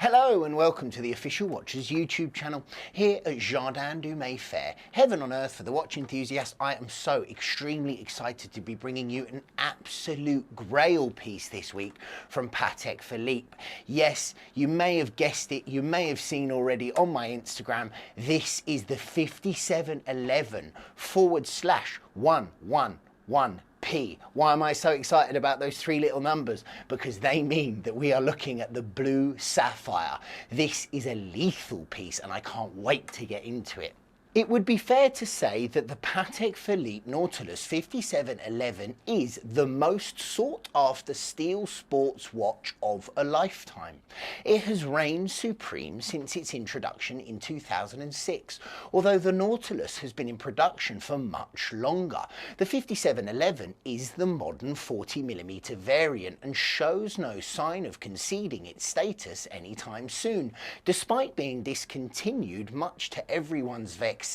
Hello and welcome to the Official Watches YouTube channel here at Jardin du Mayfair. Heaven on earth for the watch enthusiast. I am so extremely excited to be bringing you an absolute grail piece this week from Patek Philippe. Yes, you may have guessed it, you may have seen already on my Instagram, this is the 5711/111P. Why am I so excited about those three little numbers? Because they mean that we are looking at the blue sapphire. This is a lethal piece and I can't wait to get into it. It would be fair to say that the Patek Philippe Nautilus 5711 is the most sought after steel sports watch of a lifetime. It has reigned supreme since its introduction in 2006, although the Nautilus has been in production for much longer. The 5711 is the modern 40mm variant and shows no sign of conceding its status anytime soon, despite being discontinued much to everyone's vexation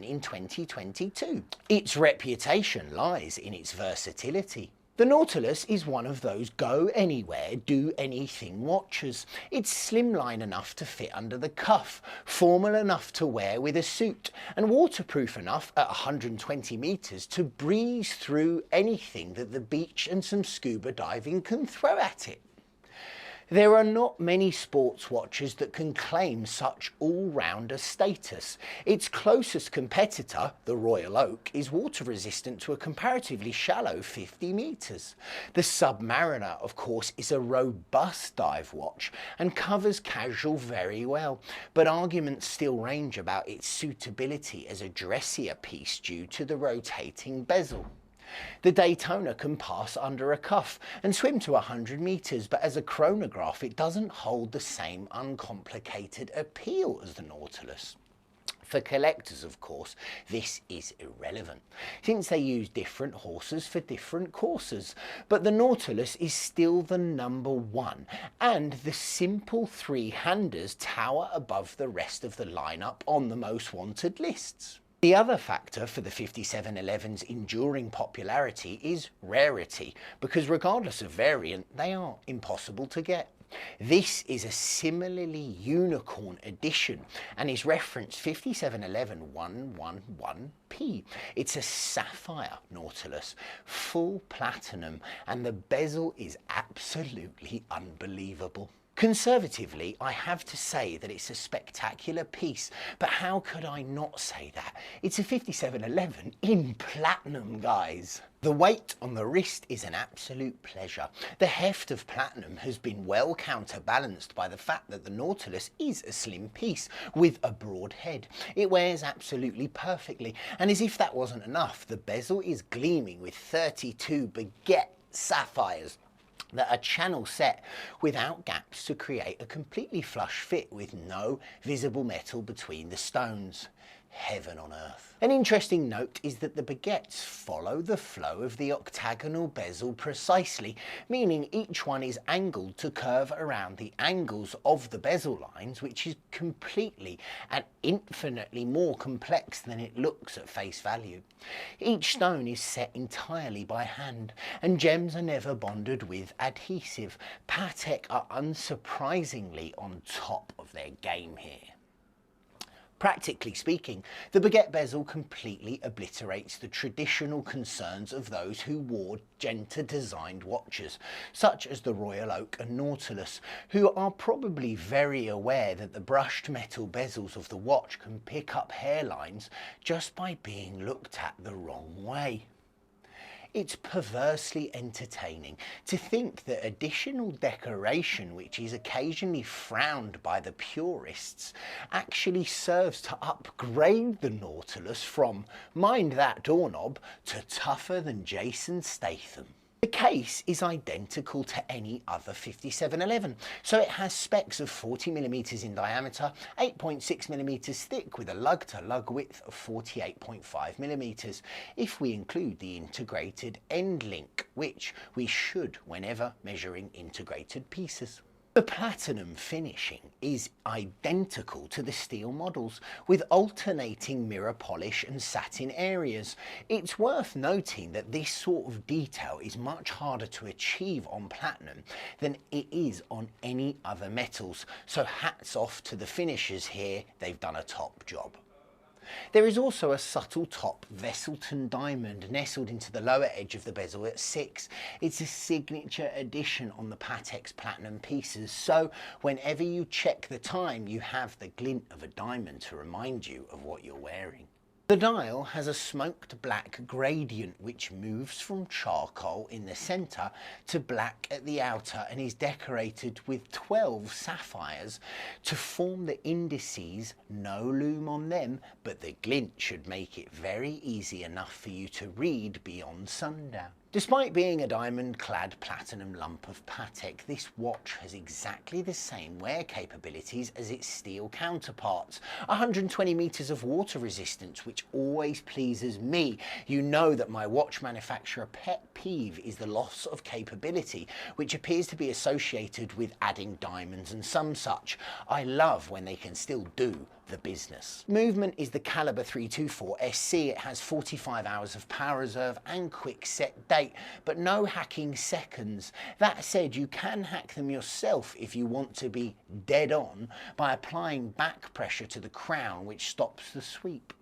in 2022. Its reputation lies in its versatility. The Nautilus is one of those go anywhere, do anything watches. It's slimline enough to fit under the cuff, formal enough to wear with a suit, and waterproof enough at 120 meters to breeze through anything that the beach and some scuba diving can throw at it. There are not many sports watches that can claim such all-rounder status. Its closest competitor, the Royal Oak, is water resistant to a comparatively shallow 50 meters. The Submariner, of course, is a robust dive watch and covers casual very well, but arguments still range about its suitability as a dressier piece due to the rotating bezel. The Daytona can pass under a cuff and swim to 100 meters, but as a chronograph it doesn't hold the same uncomplicated appeal as the Nautilus. For collectors, of course, this is irrelevant, since they use different horses for different courses, but the Nautilus is still the number one, and the simple three-handers tower above the rest of the lineup on the most wanted lists. The other factor for the 5711's enduring popularity is rarity, because regardless of variant, they are impossible to get. This is a similarly unicorn edition and is referenced 5711/111P. It's a sapphire Nautilus, full platinum, and the bezel is absolutely unbelievable. Conservatively, I have to say that it's a spectacular piece, but how could I not say that? It's a 5711 in platinum, guys. The weight on the wrist is an absolute pleasure. The heft of platinum has been well counterbalanced by the fact that the Nautilus is a slim piece with a broad head. It wears absolutely perfectly, and as if that wasn't enough, the bezel is gleaming with 32 baguette sapphires that are channel set without gaps to create a completely flush fit with no visible metal between the stones. Heaven on earth. An interesting note is that the baguettes follow the flow of the octagonal bezel precisely, meaning each one is angled to curve around the angles of the bezel lines, which is completely and infinitely more complex than it looks at face value. Each stone is set entirely by hand, and gems are never bonded with adhesive. Patek are unsurprisingly on top of their game here. Practically speaking, the baguette bezel completely obliterates the traditional concerns of those who wore genter-designed watches, such as the Royal Oak and Nautilus, who are probably very aware that the brushed metal bezels of the watch can pick up hairlines just by being looked at the wrong way. It's perversely entertaining to think that additional decoration, which is occasionally frowned by the purists, actually serves to upgrade the Nautilus from mind that doorknob to tougher than Jason Statham. The case is identical to any other 5711, so it has specs of 40mm in diameter, 8.6mm thick with a lug-to-lug width of 48.5mm, if we include the integrated end link, which we should whenever measuring integrated pieces. The platinum finishing is identical to the steel models, with alternating mirror polish and satin areas. It's worth noting that this sort of detail is much harder to achieve on platinum than it is on any other metals, so hats off to the finishers here, they've done a top job. There is also a subtle top Vesselton diamond nestled into the lower edge of the bezel at 6. It's a signature addition on the Patek's platinum pieces, so whenever you check the time you have the glint of a diamond to remind you of what you're wearing. The dial has a smoked black gradient which moves from charcoal in the centre to black at the outer and is decorated with 12 sapphires to form the indices. No lume on them, but the glint should make it very easy enough for you to read beyond sundown. Despite being a diamond-clad platinum lump of Patek, this watch has exactly the same wear capabilities as its steel counterparts. 120 meters of water resistance, which always pleases me. You know that my watch manufacturer pet peeve is the loss of capability, which appears to be associated with adding diamonds and some such. I love when they can still do the business. Movement is the Caliber 324 SC. It has 45 hours of power reserve and quick set date, but no hacking seconds. That said, you can hack them yourself if you want to be dead on by applying back pressure to the crown, which stops the sweep.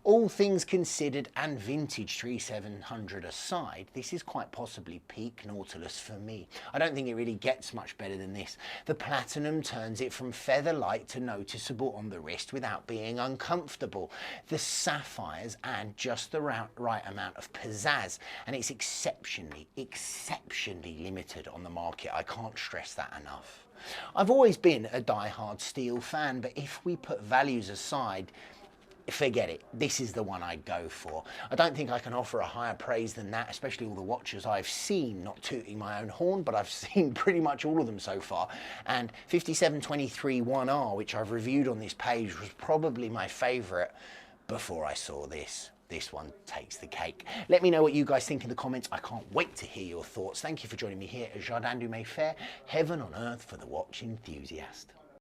All things considered and vintage 3700 aside, this is quite possibly peak Nautilus for me. I don't think it really gets much better than this. The platinum turns it from feather light to noticeable on the wrist without being uncomfortable. The sapphires add just the right amount of pizzazz, and it's exceptionally limited on the market. I can't stress that enough. I've always been a die-hard steel fan, but if we put values aside, forget it, this is the one I'd go for. I don't think I can offer a higher praise than that, especially all the watches I've seen, not tooting my own horn, but I've seen pretty much all of them so far. And 5723 1R, which I've reviewed on this page, was probably my favourite before I saw this. This one takes the cake. Let me know what you guys think in the comments. I can't wait to hear your thoughts. Thank you for joining me here at Jardin du Mayfair, heaven on earth for the watch enthusiast.